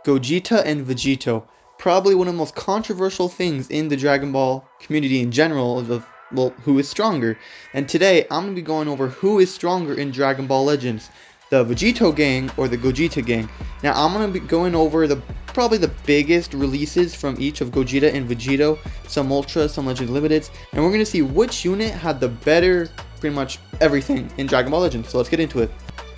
Gogeta and Vegito. Probably one of the most controversial things in the Dragon Ball community in general of, well, who is stronger. And today, I'm going to be going over who is stronger in Dragon Ball Legends. The Vegito gang or the Gogeta gang. Now, I'm going to be going over probably the biggest releases from each of Gogeta and Vegito. Some Ultra, some Legends Limiteds. And we're going to see which unit had the better, pretty much everything in Dragon Ball Legends. So let's get into it.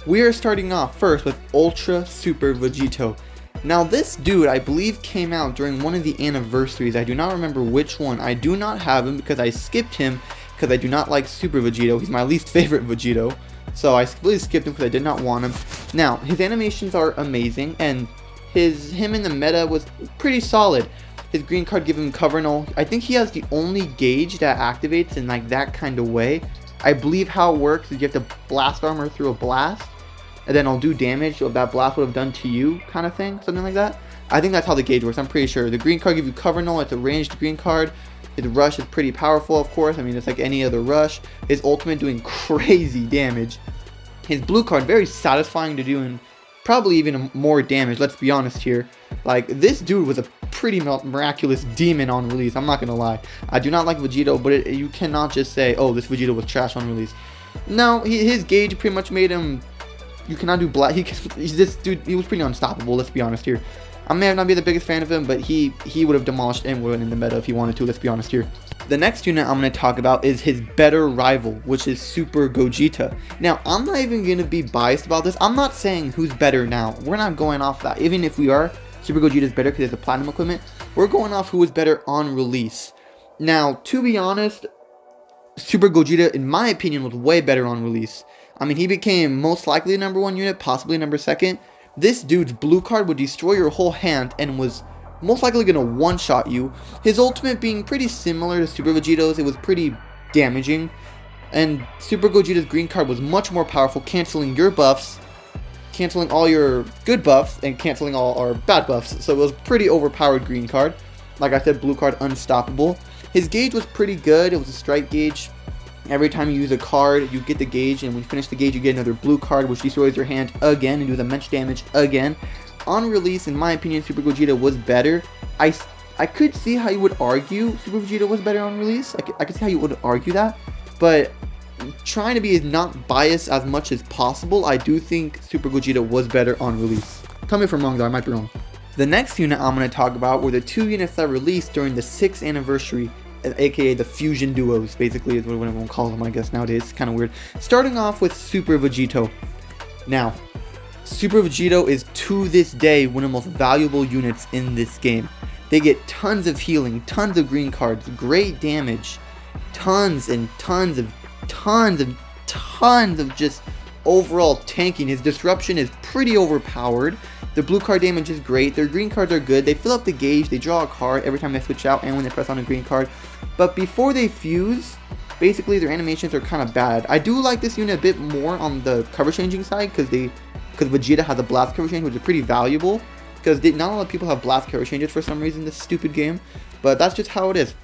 We are starting off first with Ultra Super Vegito. Now this dude, I believe, came out during one of the anniversaries. I do not remember which one. I do not have him because I skipped him because I do not like Super Vegito. He's my least favorite Vegito. So I completely skipped him because I did not want him. Now, his animations are amazing, and him in the meta was pretty solid. His green card give him cover null. I think he has the only gauge that activates in like that kind of way. I believe how it works is you have to blast armor through a blast, and then it'll do damage so that blast would have done to you, kind of thing, something like that. I think that's how the gauge works, I'm pretty sure. The green card gives you cover null, it's a ranged green card. His rush is pretty powerful, of course. I mean, it's like any other rush. His ultimate doing crazy damage. His blue card, very satisfying to do, and probably even more damage, let's be honest here. Like, this dude was a pretty miraculous demon on release, I'm not gonna lie. I do not like Vegito, but you cannot just say, oh, this Vegito was trash on release. No, his gauge pretty much made him... You cannot do black. This dude, he was pretty unstoppable, let's be honest here. I may not be the biggest fan of him, but he would have demolished anyone in the meta if he wanted to, let's be honest here. The next unit I'm going to talk about is his better rival, which is Super Gogeta. Now, I'm not even going to be biased about this. I'm not saying who's better now. We're not going off that. Even if we are, Super Gogeta is better because it's a platinum equipment. We're going off who is better on release. Now, to be honest, Super Gogeta, in my opinion, was way better on release. I mean, he became most likely the number 1 unit, possibly number 2nd. This dude's blue card would destroy your whole hand and was most likely going to one-shot you. His ultimate being pretty similar to Super Vegito's, it was pretty damaging. And Super Gogeta's green card was much more powerful, canceling your buffs, canceling all your good buffs, and canceling all our bad buffs. So it was pretty overpowered green card. Like I said, blue card unstoppable. His gauge was pretty good, it was a strike gauge. Every time you use a card, you get the gauge, and when you finish the gauge, you get another blue card, which destroys your hand again and does immense damage again. On release, in my opinion, Super Gogeta was better. I could see how you would argue Super Vegeta was better on release. I could see how you would argue that, but trying to be not biased as much as possible, I do think Super Gogeta was better on release. Tell me if I'm wrong, though. I might be wrong. The next unit I'm going to talk about were the 2 units that released during the 6th anniversary, aka the fusion duos, basically is what everyone calls them, I guess, nowadays. It's kind of weird. Starting off with Super Vegito. Now, Super Vegito is to this day one of the most valuable units in this game. They get tons of healing, tons of green cards, great damage, tons and tons of just overall tanking. His disruption is pretty overpowered. The blue card damage is great. Their green cards are good. They fill up the gauge. They draw a card every time they switch out and when they press on a green card. But before they fuse, basically their animations are kind of bad. I do like this unit a bit more on the cover changing side because Vegeta has a blast cover change, which is pretty valuable. Because not a lot of people have blast cover changes for some reason in this stupid game. But that's just how it is.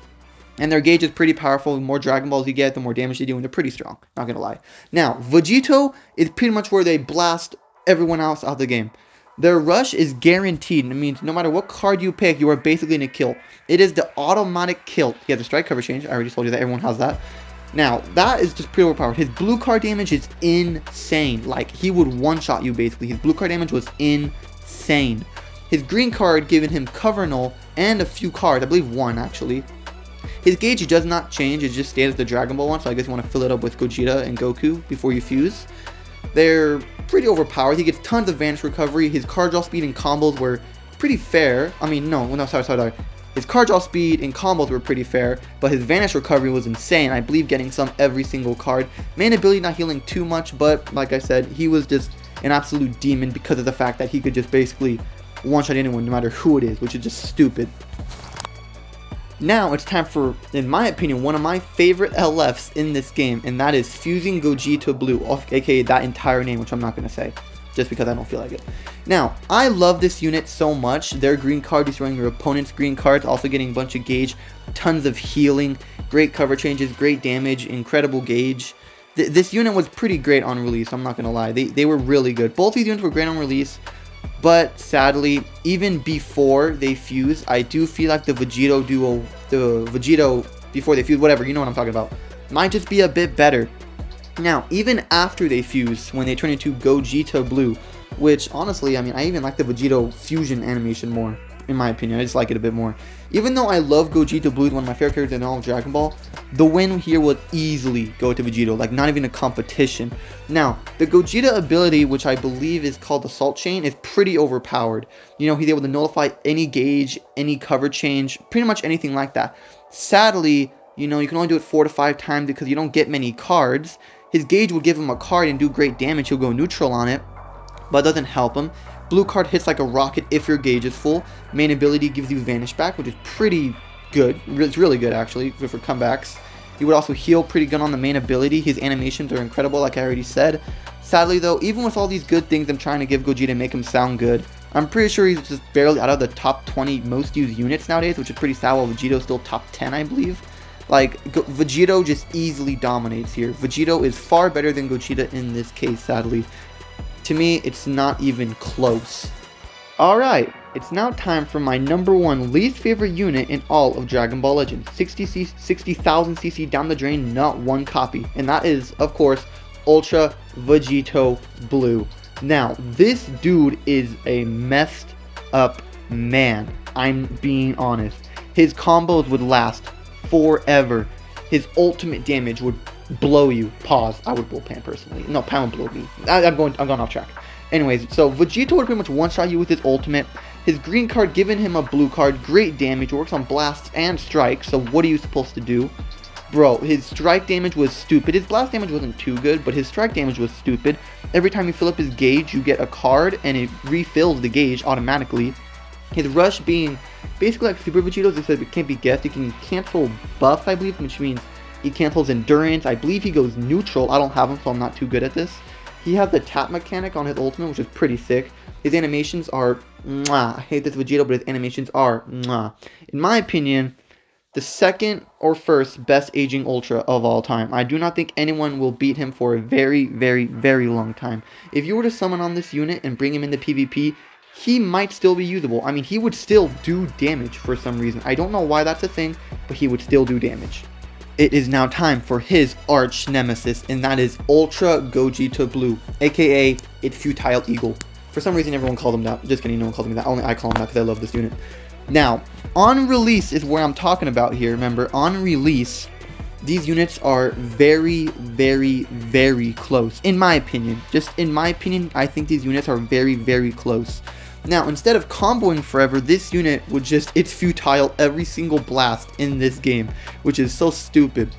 And their gauge is pretty powerful. The more Dragon Balls you get, the more damage they do, and they're pretty strong. Not gonna lie. Now, Vegito is pretty much where they blast everyone else out of the game. Their rush is guaranteed. It means no matter what card you pick, you are basically going to kill. It is the automatic kill. He has a strike cover change. I already told you that. Everyone has that. Now, that is just pretty overpowered. His blue card damage is insane. Like, he would one-shot you, basically. His blue card damage was insane. His green card giving him cover null and a few cards. I believe 1, actually. His gauge does not change. It just stays as the Dragon Ball one. So I guess you want to fill it up with Gogeta and Goku before you fuse. They're pretty overpowered. He gets tons of vanish recovery. His card draw speed and combos were pretty fair. I mean, no, sorry. His card draw speed and combos were pretty fair, but his vanish recovery was insane. I believe getting some every single card. Main ability not healing too much, but like I said, he was just an absolute demon because of the fact that he could just basically one-shot anyone no matter who it is, which is just stupid. Now it's time for, in my opinion, one of my favorite LFs in this game, and that is fusing Gogeta Blue, aka that entire name, which I'm not going to say, just because I don't feel like it. Now, I love this unit so much. Their green card destroying your opponent's green cards, also getting a bunch of gauge, tons of healing, great cover changes, great damage, incredible gauge. This unit was pretty great on release, I'm not going to lie. They were really good. Both these units were great on release. But sadly, even before they fuse, I do feel like the Vegito duo, the Vegito before they fuse, whatever, you know what I'm talking about, might just be a bit better. Now, even after they fuse, when they turn into Gogeta Blue, which honestly, I mean, I even like the Vegito fusion animation more, in my opinion. I just like it a bit more. Even though I love Gogeta Blue, one of my favorite characters in all of Dragon Ball, the win here would easily go to Vegito, like not even a competition. Now, the Gogeta ability, which I believe is called the Salt Chain, is pretty overpowered. You know, he's able to nullify any gauge, any cover change, pretty much anything like that. Sadly, you know, you can only do it 4 to 5 times because you don't get many cards. His gauge will give him a card and do great damage. He'll go neutral on it, but it doesn't help him. Blue card hits like a rocket if your gauge is full. Main ability gives you Vanish Back, which is pretty good. It's really good, actually, for comebacks. He would also heal pretty good on the main ability. His animations are incredible, like I already said. Sadly, though, even with all these good things I'm trying to give Gogeta and make him sound good, I'm pretty sure he's just barely out of the top 20 most used units nowadays, which is pretty sad, while Vegito's still top 10, I believe. Like, Vegito just easily dominates here. Vegito is far better than Gogeta in this case, sadly. To me, it's not even close. Alright, it's now time for my #1 least favorite unit in all of Dragon Ball Legends. 60,000 cc down the drain, not one copy. And that is, of course, Ultra Vegito Blue. Now, this dude is a messed up man. I'm being honest. His combos would last forever. His ultimate damage would blow you. Pause. I would blow Pan personally. No, Pan would blow me. I'm going off track. Anyways, so Vegito would pretty much one-shot you with his ultimate. His green card giving him a blue card. Great damage. Works on blasts and strikes. So what are you supposed to do? Bro, his strike damage was stupid. His blast damage wasn't too good, but his strike damage was stupid. Every time you fill up his gauge, you get a card, and it refills the gauge automatically. His rush being basically like Super Vegito's, except it can't be guessed. You can cancel buffs, I believe, which means he cancels endurance. I believe he goes neutral. I don't have him, so I'm not too good at this. He has the tap mechanic on his ultimate, which is pretty sick. His animations are mwah. I hate this Vegito, but his animations are mwah. In my opinion, the second or first best aging Ultra of all time. I do not think anyone will beat him for a very, very, very long time. If you were to summon on this unit and bring him into PvP, he might still be usable. I mean, he would still do damage for some reason. I don't know why that's a thing, but he would still do damage. It is now time for his arch nemesis, and that is Ultra Gogeta Blue, aka It's Futile Eagle. For some reason, everyone called him that. Just kidding, no one called me that. Only I call him that because I love this unit. Now, on release is where I'm talking about here. Remember, on release, these units are very, very, very close. In my opinion. Just in my opinion, I think these units are very, very close. Now, instead of comboing forever, this unit would just, it's futile every single blast in this game, which is so stupid.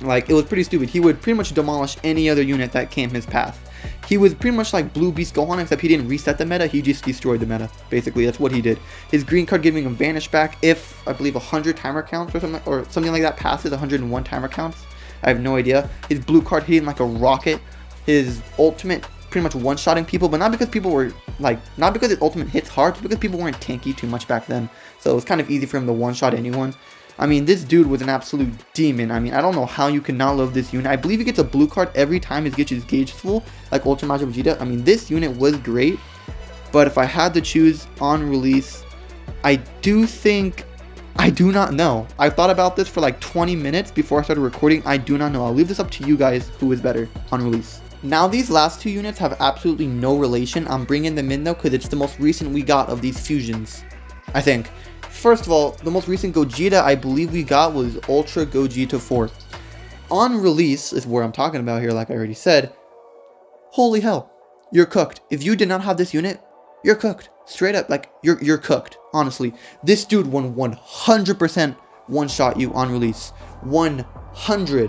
Like, it was pretty stupid. He would pretty much demolish any other unit that came his path. He was pretty much like Blue Beast Gohan, except he didn't reset the meta, he just destroyed the meta. Basically, that's what he did. His green card giving him Vanish Back if, I believe, 100 timer counts or something like that passes, 101 timer counts. I have no idea. His blue card hitting like a rocket. His ultimate pretty much one-shotting people, but not because people were, like, not because his ultimate hits hard, but because people weren't tanky too much back then. So it was kind of easy for him to one-shot anyone. I mean, this dude was an absolute demon. I mean, I don't know how you can not love this unit. I believe he gets a blue card every time he gets his gauge full, like Ultra Majin Vegeta. I mean, this unit was great, but if I had to choose on release, I do not know. I thought about this for like 20 minutes before I started recording. I do not know. I'll leave this up to you guys who is better on release. Now, these last two units have absolutely no relation. I'm bringing them in though because it's the most recent we got of these fusions, I think. First of all, the most recent Gogeta I believe we got was Ultra Gogeta 4. On release is where I'm talking about here, like I already said. Holy hell, you're cooked. If you did not have this unit, you're cooked. Straight up, like, you're cooked, honestly. This dude won 100% one-shot you on release. 100%.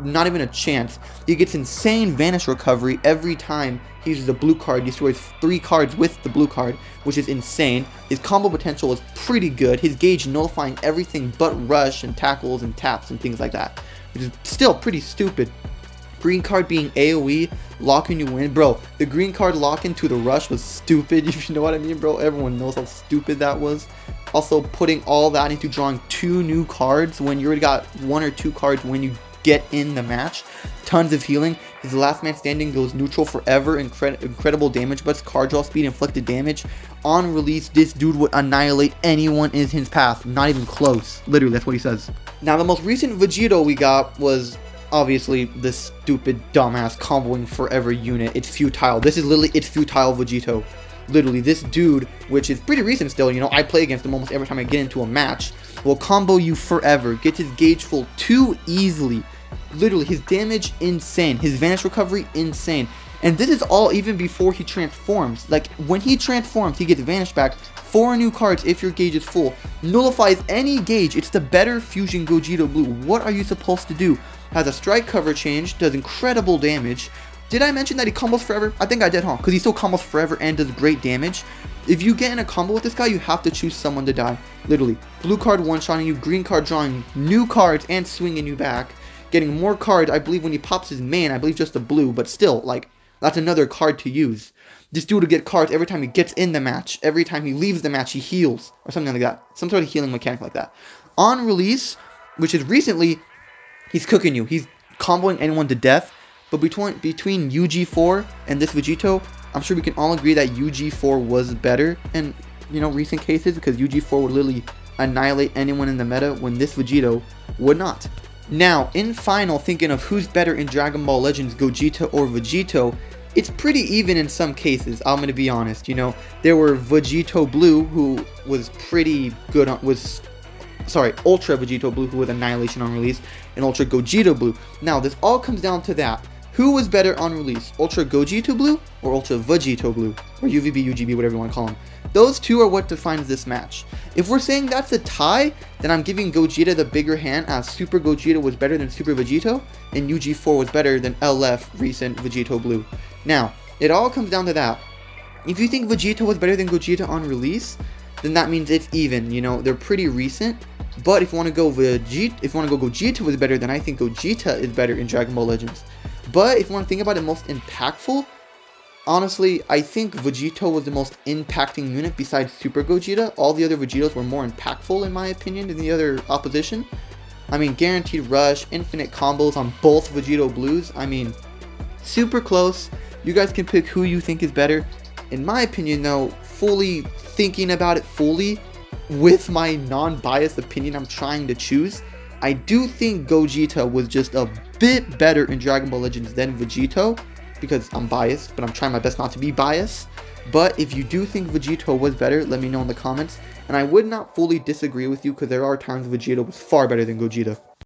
Not even a chance. He gets insane Vanish recovery every time he uses a blue card. He destroys 3 cards with the blue card, which is insane. His combo potential is pretty good. His gauge nullifying everything but rush and tackles and taps and things like that, which is still pretty stupid. Green card being AoE, locking you in. Bro, the green card lock into the rush was stupid, if you know what I mean, bro. Everyone knows how stupid that was. Also, putting all that into drawing 2 new cards when you already got 1 or 2 cards when you get in the match. Tons of healing. His last man standing goes neutral forever. Incredible damage, but card draw speed, inflicted damage. On release, this dude would annihilate anyone in his path. Not even close. Literally, that's what he says. Now, the most recent Vegito we got was obviously this stupid, dumbass comboing forever unit. It's futile. This is literally, it's futile Vegito. Literally, this dude, which is pretty recent still, you know, I play against him almost every time I get into a match, will combo you forever, gets his gauge full too easily. Literally, his damage, insane. His vanish recovery, insane. And this is all even before he transforms. Like, when he transforms, he gets vanish back, 4 new cards if your gauge is full, nullifies any gauge. It's the better Fusion Gogeta Blue. What are you supposed to do? Has a strike cover change, does incredible damage. Did I mention that he combos forever? I think I did, huh? Because he still combos forever and does great damage. If you get in a combo with this guy, you have to choose someone to die. Literally. Blue card one-shotting you, green card drawing new cards and swinging you back. Getting more cards, I believe when he pops his main, I believe just the blue, but still, like, that's another card to use. This dude will get cards every time he gets in the match. Every time he leaves the match, he heals. Or something like that. Some sort of healing mechanic like that. On release, which is recently, he's cooking you. He's comboing anyone to death. But between UG4 and this Vegito, I'm sure we can all agree that UG4 was better in, you know, recent cases, because UG4 would literally annihilate anyone in the meta when this Vegito would not. Now, in final, thinking of who's better in Dragon Ball Legends, Gogeta or Vegito, it's pretty even in some cases, I'm going to be honest. You know, there were Vegito Blue, who was pretty good on, Ultra Vegito Blue, who was Annihilation on release, and Ultra Gogeta Blue. Now, this all comes down to that. Who was better on release, Ultra Gogeta Blue or Ultra Vegito Blue? Or UVB, UGB, whatever you want to call them. Those two are what defines this match. If we're saying that's a tie, then I'm giving Gogeta the bigger hand, as Super Gogeta was better than Super Vegito, and UG4 was better than LF recent Vegito Blue. Now, it all comes down to that. If you think Vegito was better than Gogeta on release, then that means it's even. You know, they're pretty recent. But if you want to go Gogeta was better, then I think Gogeta is better in Dragon Ball Legends. But if you want to think about it most impactful, honestly, I think Vegito was the most impacting unit besides Super Gogeta. All the other Vegetos were more impactful, in my opinion, than the other opposition. I mean, guaranteed rush, infinite combos on both Vegito Blues. I mean, super close. You guys can pick who you think is better. In my opinion, though, fully thinking about it fully, with my non-biased opinion I'm trying to choose, I do think Gogeta was just a bit better in Dragon Ball Legends than Vegito, because I'm biased, but I'm trying my best not to be biased. But if you do think Vegito was better, let me know in the comments, and I would not fully disagree with you, because there are times Vegito was far better than Gogeta.